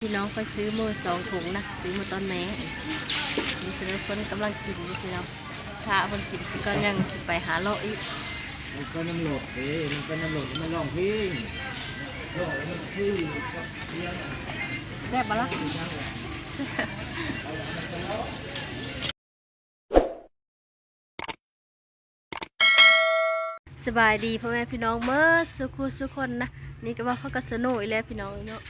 พี่น้องไปซื้อมือ2 ถุงนะซื้อมาตอนแม่มีซื้อคนกำลังกินอยู่พี่น้องถ้าคนกินก็ยังไปหาเลาะอีกมันก็น้ำโหลดมันก็น้ำโหลดมันร้องเพลงร้องมันคือเพียงแซ่บมาละสบายดีพ่อแม่พี่น้องเมื่อสุขคนนะนี่ก็ว่าเขาก็สนุกอีแล้วพี่น้องเนาะ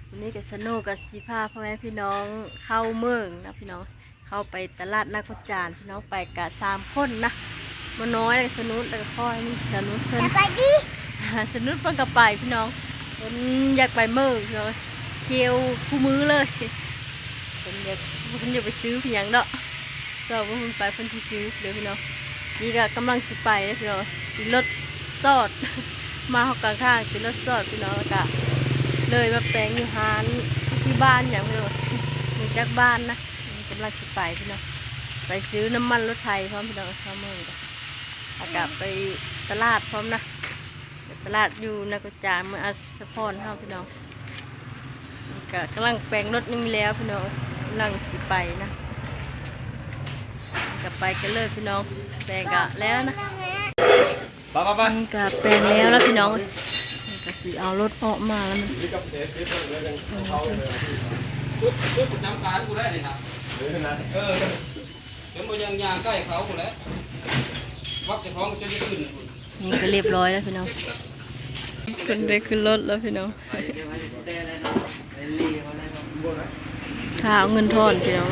วันนี้ก็สนุกกับสีผ้าพ่อแม่พี่น้องเข้าเมืองนะพี่น้องเข้าไปตลาดนักขจารพี่น้องไปกับ3 คนนะมาน้อยเลยสนุกแล้วก็พ่อนี่สนุกเพิ่นสบายดีสนุกเพิ่นก็ไปพี่น้องเพิ่นอยากไปเมืองเลยเคียวคู่มือเลยเพิ่นอยากไปซื้อพี่ยังเนาะก็ว่าเพิ่นไปเพิ่นที่ซื้อเดี๋ยวพี่น้องนี่ก็กำลังสิไปนะพี่น้องติดรถสอดมาหอกกลางข้างติดรถสอดพี่น้องแล้วก็เลยมาแปลงอยู่ฮานที่บ้านอย่างพี่น้องอยู่จากบ้านนะกำลังสิไปพี่น้องไปซื้อน้ำมันรถไฟพร้อมพี่น้องเข้าเมืองแล้วก็ไปตลาดพร้อมนะตลาดอยู่นักกจาเมืองอัศพรเข้าพี่น้องก็กำลังแปลงรถนี่มีแล้วพี่น้องกำลังสิไปนะก็ไปกันเลยพี่น้องแปลงกะแล้วนะป้าก็แปลงแล้วพี่น้องก็สิเอารถออกมาแล้วมันน้ำตาลกูได้เลยนะเดี๋ยวมันยางใกล้เขากูแล้ววักจะท้องจะได้ขึ้นนี่ก็เรียบร้อยแล้วพี่น้องขึ้นได้ขึ้นรถแล้วพี่น้องถ้าเอาเงินทอนพี่น้อง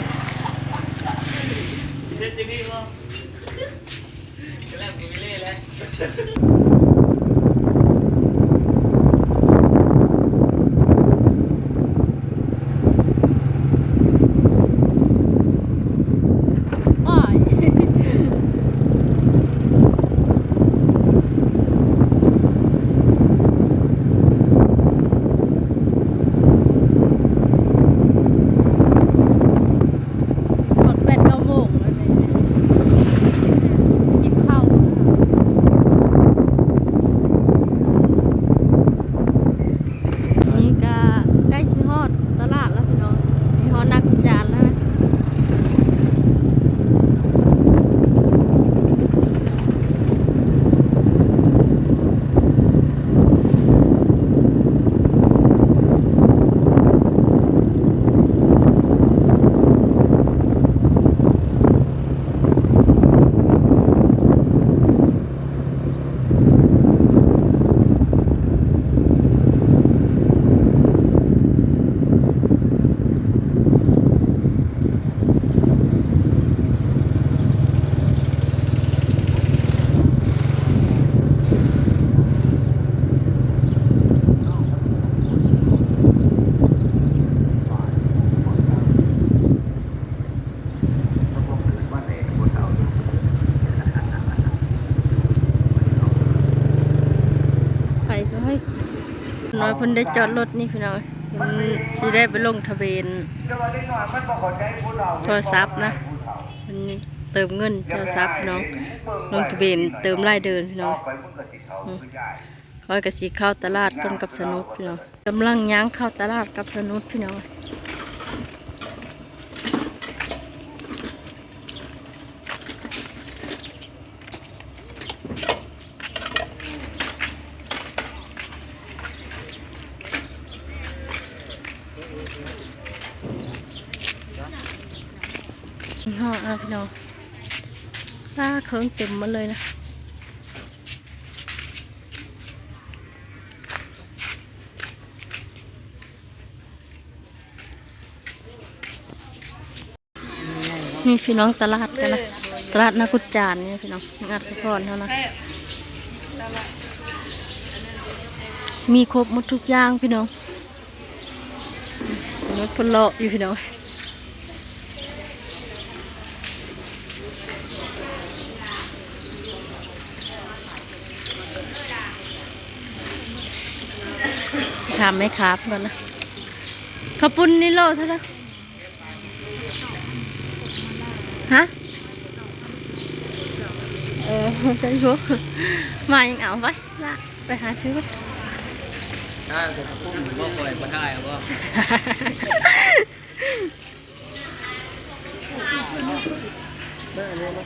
น้อยเพิ่นได้จอดรถนี่พี่น้องเพิ่นสิได้ไปลงทะเบียนโทรศัพท์นะเพิ่นเติมเงินโทรศัพท์พี่น้องลงทะเบียนเติมรายเดือนพี่น้องคอยกระสีเข้าตลาดก้นกับสนุกพี่น้องกำลังย่างเข้าตลาดกับสนุกพี่น้องนี่ห่อนะพี่น้องป้าเคิงเต็มมาเลยนะนี่พี่น้องตลาดกันนะตลาดนักกุจานนี่พี่น้องงานสะพอนเท่านั้นมีครบหมดทุกอย่างพี่น้องรถพลเลาะอยู่พี่น้องถามไหมครับก่อนนะข้าวปุ้นนี่โลเท่าไหร่ฮะ ใช่พวกมายังเอาไว้ละไปหาซื้อไว้ ถ้าผมพุ่งก็คอยมาได้ครับว่าเบอร์เลยมา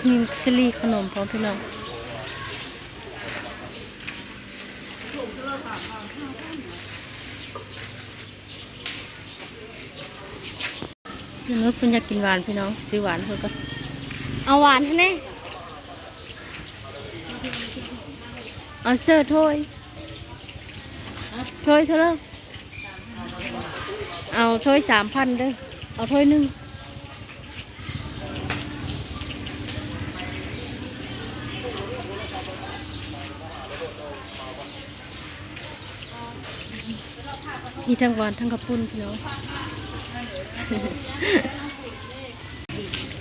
มีซิลี่ขนมพร้อมพี่น้องซื้อเนื้อคุณอยากกินหวานพี่น้องซื้อหวานเพื่อก็เอาหวานให้แน่เอาเสื้อถ้วยเท่าไหร่เอาถ้วย3,000เด้อเอาถ้วยหนึ่งมีทั้งหวานทั้งกระปุ้นพี่น้อง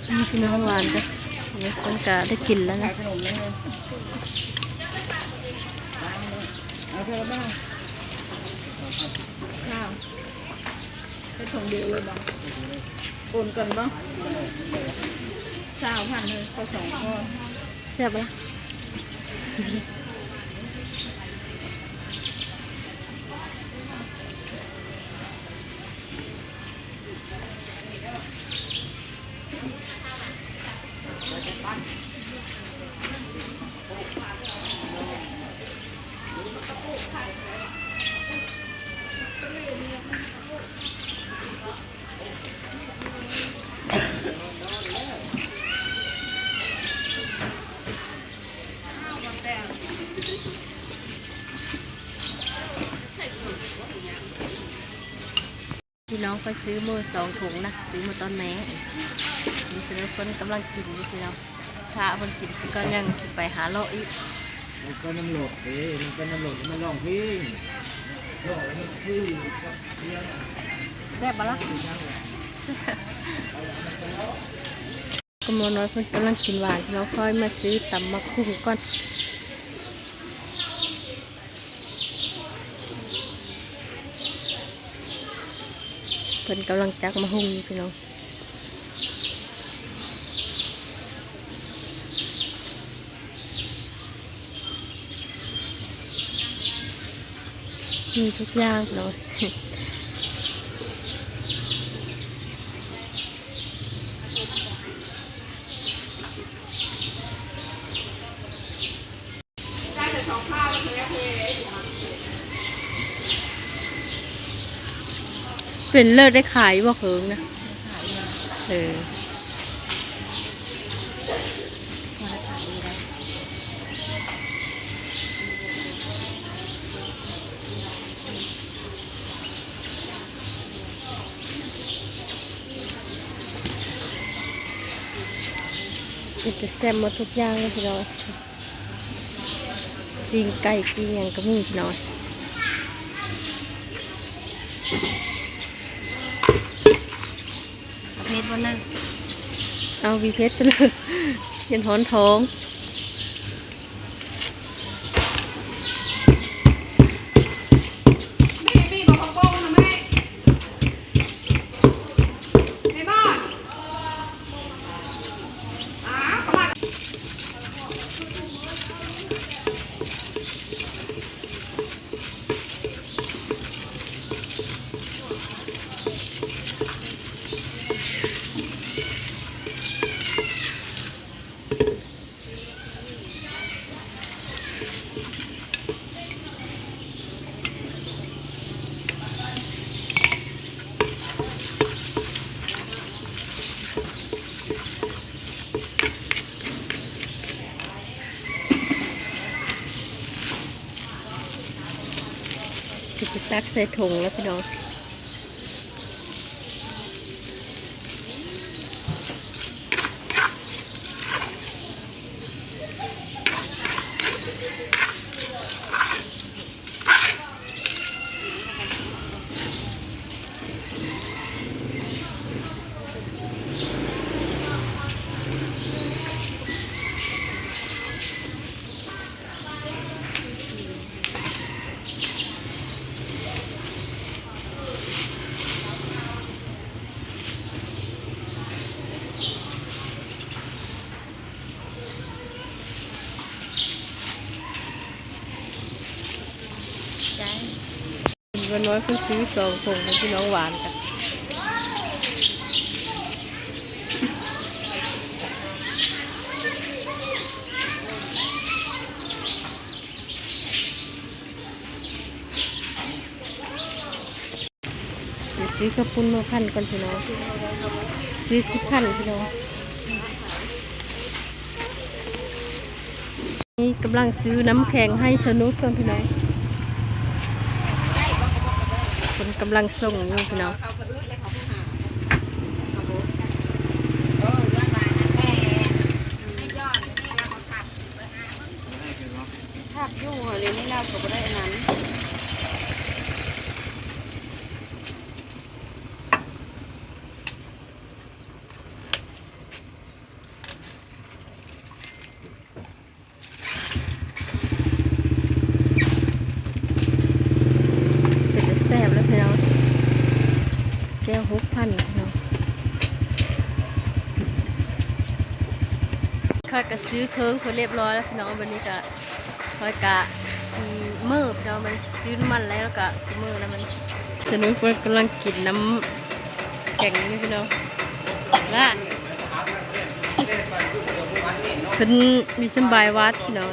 นี่พี่น้องหวานจ้ะนี่คนกะได้กินแล้วนะ ขนมเลยเอาเถอะบ้างข้าวไปส่งเดียวเลยบ้างโอนกันบ้าง3,000เลยเขา2 คน แซ่บละพี่น้องไปซื้อมือ2 ถุงนะซื้อมาตอนแม่นี่ซื้อคนกำลังกินอยู่พี่น้องถ้าคนกินก็ยังสิไปหาเลาะอีก มันก็น้ำโหลดมันก็น้ำโหลดมันร้องเพลงร้องแล้วมันคือกับเสียง แซ่บปะล่ะกำลังน้อยเพิ่นกำลังกินหวานพี่น้องค่อยมาซื้อตำมะคุ้งก่อนเพิ่นกำลังจักมะฮุ่งอยู่พี่น้องมีทุกอย่างเลย เป็นเลิศได้ขายบ่เคิงนะมันจะแซ่บหมดทุกอย่างเลยพี่น้องปิ้งไก่ปิ้งหยังก็มีพี่น้องเพชรวันนั้นเอาวีเพชรไปเลยยันหอนท้องจะตักใส่ถุงแล้วพี่น้อง วันน้อยเพิ่งซื้อ2 ถุงของพี่น้องหวานกันเดี๋ยวซื้อข้าวปุ้นมาพันก่อนพี่น้องซื้อ10 พันพี่น้องนี่กำลังซื้อน้ำแข็งให้สนุกก่อนพี่น้องคนกำลังส่งอยู่พี่น้อง ภาพยู่เหรอเดี๋ยวนี้เราก็ไม่ได้อันนั้น เป็นจะแซ่บแล้วพี่น้องแก้ว6,000พี่น้องข้าก็ซื้อเคิงคนเรียบร้อยแล้วพี่น้องวันนี้ก็คอยกะซีเมอร์พี่น้องมันซื้อน้ำมันแล้วก็ซีเมอร์แล้วมันสนุกมันกำลังกินน้ำแข็งนี่พี่น้องละเป็นมีสบายวัดพี่น้อง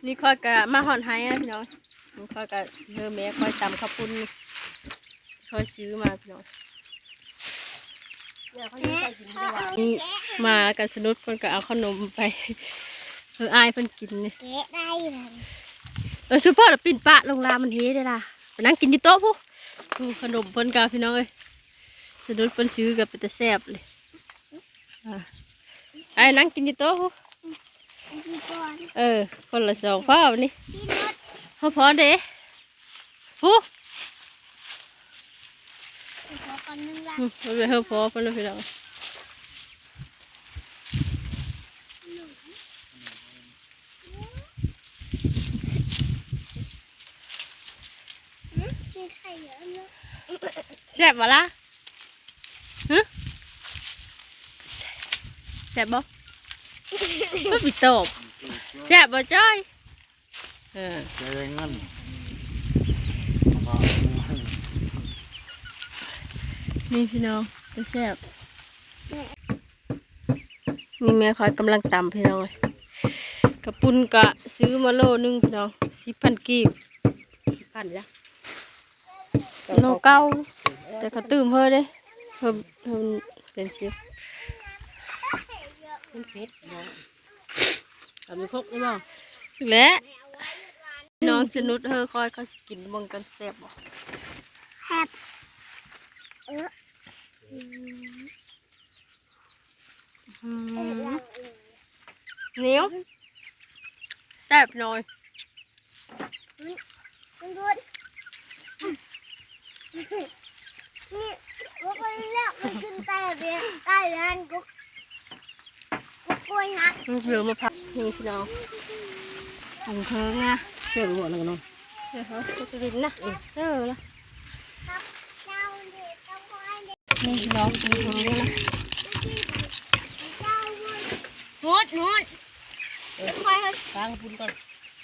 นี่คอยกะมาหอนไฮนะพี่น้องนี่คอยกะเฮอแม่คอยตำข้าวปุ้นคอยซื้อมาพี่น้องนี่มากันสนุกคนก็เอาขนมไปอายเพิ่นกินนี่ แกะได้เลย ซูเปอร์ปิ่นปะลงลามันเฮได้ล่ะไปนั่งกินอยู่โต๊ะผู้ขนมเพิ่นกาพี่น้องเอ้ยสนุกเพิ่นซื้อกับเป็นตะแซ่บเลยไอ้นั่งกินอยู่โต๊ะผู้คนละ2 พ่อวันนี้พอเด้ผู้ไปพอเพิ่นพี่น้องแซ่บบ่ล่ะแซ่บบ่ก็ปิดตบแซ่บบ่จ้อยเจอเงิน นี่พี่น้องจะแซ่บนี่แม่คอยกำลังตำพี่น้องกระปุ้นกะซื้อมาโลนึงพี่น้อง10,000 กีบ10,000จ้ะโลเก้าแต่เขาตื่มเพิ่มเลยเพิ่มเป็น10มันเผ็ดเนาะทำมีพกได้บ้าง และน้องสนุดคอยเขาสิกินบังกันแซ่บบ่ แฮบเหนียวแซ่บหน่อยคุณดูนี่กูก็เลือกมันขึ้นใต้เบียใต้ร้านกูกล้วยฮัก เหลือมาพักนี่พี่น้องของเธอไง เชื่อหัวนั่นกันเนาะ เดี๋ยวเขาจะดินนะละ เจ้าเด็กเจ้าควายเด็ก นี่พี่น้องของเธอนะ เจ้ามุดควายเฮ้ย ล้างปุ้นก่อน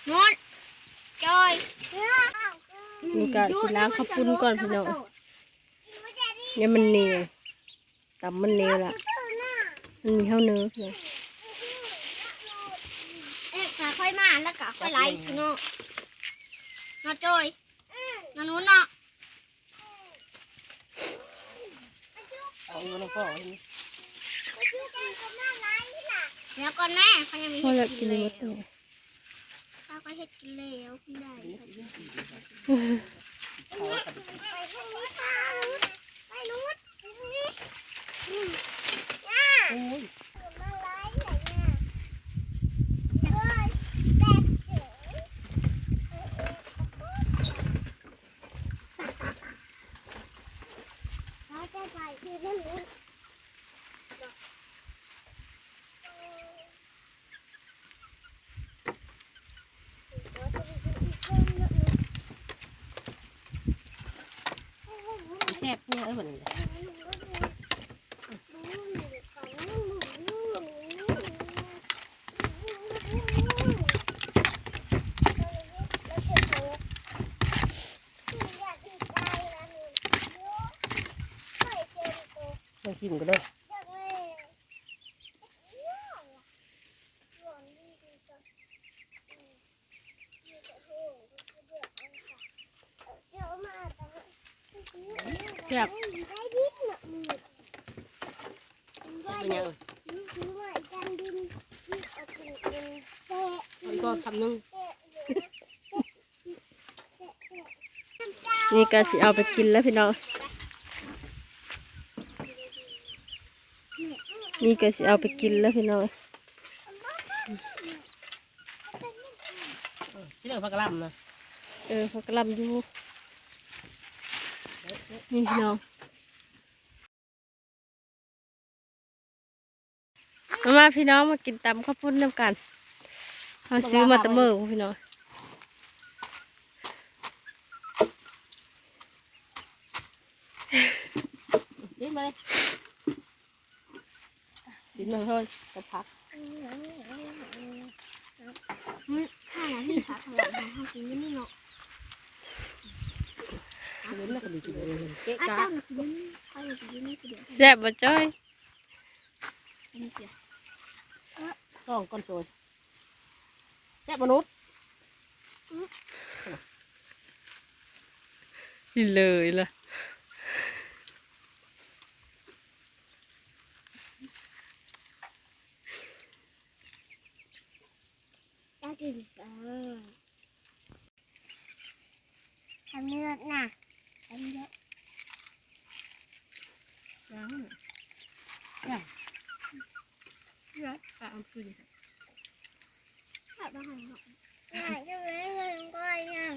มุดจอย มีกะสิล้างข้าวปุ้นก่อนพี่น้องเนี่ยมันเหนียวตำมันเหนียวละมันมีข้าวเนื้อพี่น้อง ขาค่อยมาแล้วก็ค่อยไล่ชิโน่น่าจอยน่านู้นเนาะ เอาเงินพ่อ เดี๋ยวก่อนแม่เขายังมี พอ เห็ แล้ว ด กิ กิ น น เล เลย ย หมดเลย ตาก็เห็ดกินแล้วคุณได้ไปทางนี้ค่ะไปนู้นไปทางนี้ย่ามาไล่ไหนเนี่ยเฮ้ยแบกเสือเราจะใส่เพีย เออเหมือนกันไม่กินก็ได้แซ่บเป็นยังอีกก็คำนึง นี่ก็สิเอาไปกินแล้วพี่น้องนี่ก็สิเอาไปกินแล้วพี่น้อง ที่เรื่องพักกะหล่ำนะ เขากำลังอยู่นี่พี่น้องมาพี่น้องมากินตำข้าวปุ้นน้ำกันเขาซื้อมาแตะเมื่อพี่น้อง กินมาเลยกินมาเลยจะพัก ถ้าพี่ขาขยับมาให้กินนี่เนาะ เล่นแล้วก็ดีกินเลยเก๊ก อา กะ จารย์กินนี่เขาอยากกินนี่คือเดี๋ยว แซ่บบ่จ้อย นี่เดี๋ยว ต้องก้อนโจยแซ่บมนุษย์ นี่เลยล่ะ จะกินทำเนื้อน่ะทำเยอะ ยังข้าวคืน แบบว่าหันหลังจะไม่เงินก้อยยัง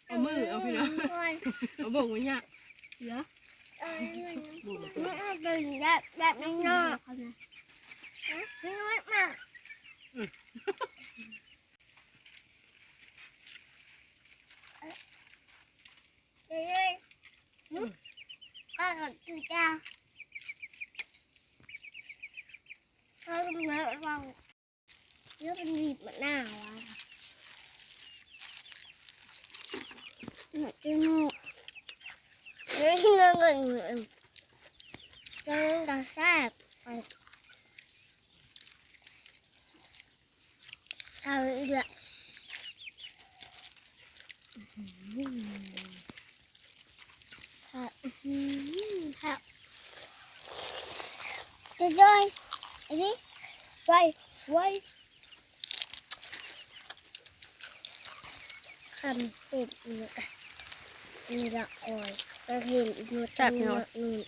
เอามือเอาพี่น้อง ก้อย เอาบ่งไว้เนี่ย เยอะไม่เอาดึงแบบไม่นอกไม่น้อยมากเฮ้ยก็จุดจ้าเขาทำเนื้อเราเนื้อเป็นบีบมะนาวอ่ะหนักจังเลยเนื้อที่เนื้อเงินจังกระแซบไปทำอีกละครับจะย่อยอันนี้ไว้คำติดนี่ละอ่อยก็เห็นอีกนิดนึงนู่น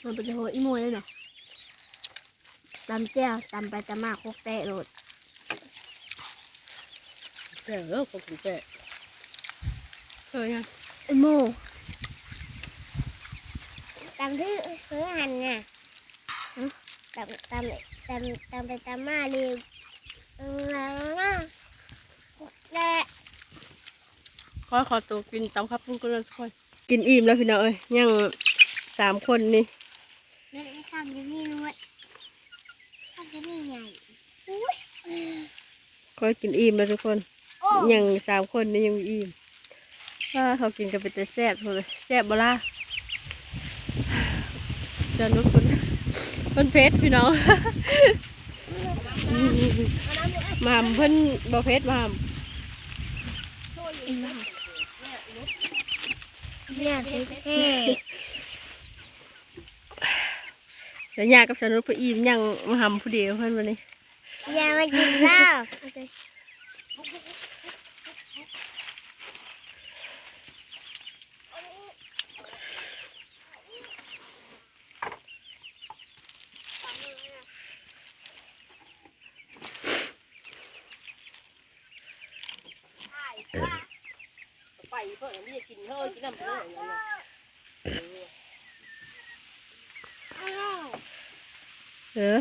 มันเป็นหัวอีโมยเลยเนาะตำเจ้าตำไปตำมาโคกเตะโหลด แก่เออก็ถึงแก่เคยยัง อีโมตำที่เพื่อหันน่ะตำไปตำมาเร็วแล้วนะและ ขอตัวกินตำข้าวปุ้นกันเลยทุกคนกินอิ่มแล้วพี่น้องเอ้ยยัง3 คนนี่ และทำจะนี่นวดทำจะนี่ใหญ่ ก็กินอิ่มแล้วทุกคน โอ้ ยัง3 คนนี่ยังมีอิ่มว่าเขากินกันเป็นแต่แซ่บเลยแซ่บบ่ล่ะจะนุกคนเพชรพี่น้อง มาหำเพิ่นบ่เพชรมาหำ เนี่ยเท่ แต่ยากับสนุกไปอิ่มยังมาหำผู้เดียวเพิ่นวันนี้ อย่ามากินข้าว ไป เพิ่นมีกินเฮ้ยกินน้ำเพิ่นอย่างนั้น เออ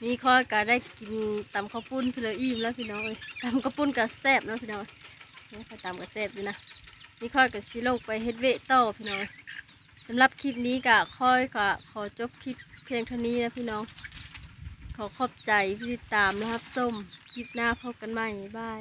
นี่ค่อยก็ได้กินตำข้าวปุ้นพี่เลยอิ่มแล้วพี่น้องเอ้ยตำข้าวปุ้นก็แซ่บเนาะพี่น้องนี่ข้าวตำก็แซ่บอยู่นะนี่ค่อยก็สิลงไปเฮ็ดเวะต่อพี่น้องสำหรับคลิปนี้ก็ค่อยก็ขอจบคลิปเพียงเท่านี้นะพี่น้องขอขอบใจที่ติดตามนะครับส้มคลิปหน้าพบกันใหม่บาย